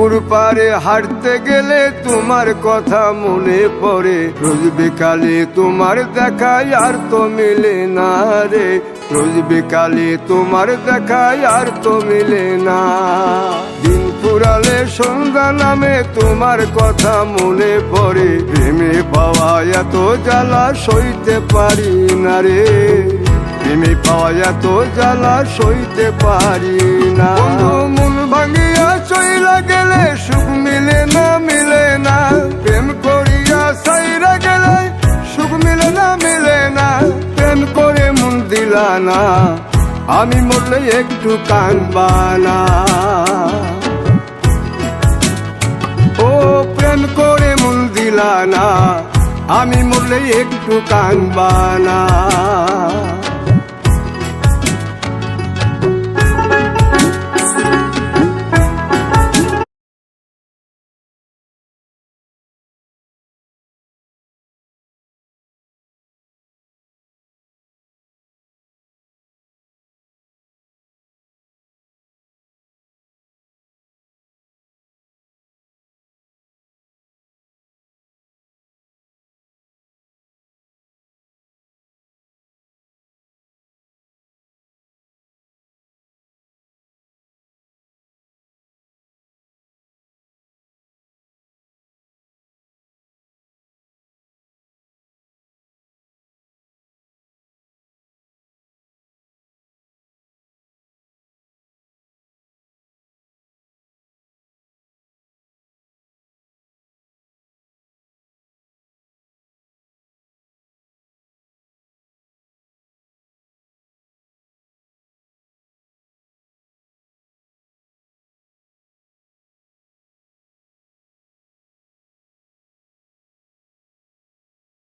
পুকুর পাড়ে হাঁটতে গেলে তোমার কথা মনে পড়ে, রোজ বিকালে তোমার দেখা আর তো মিলে না রে, রোজ বিকালে তোমার দেখা আর তো মিলে না। দিন ফুরালে সন্ধ্যা নামে তোমার কথা মনে পড়ে, প্রেমে পাওয়া এত জ্বালা সইতে পারি না রে, প্রেমে পাওয়া এত জ্বালা সইতে পারি না। মন ভাঙিয়া চইলা গেলে সুখ মিলে না, মিলে না, প্রেম করিয়া সাইরা গেলে সুখ মিলে না, মিলে না, প্রেম করে মন দিলা না, আমি মরলে একটু কাঁদবা না। ও প্রেম করে মন দিলা না, আমি মরলে একটু কাঁদবা না।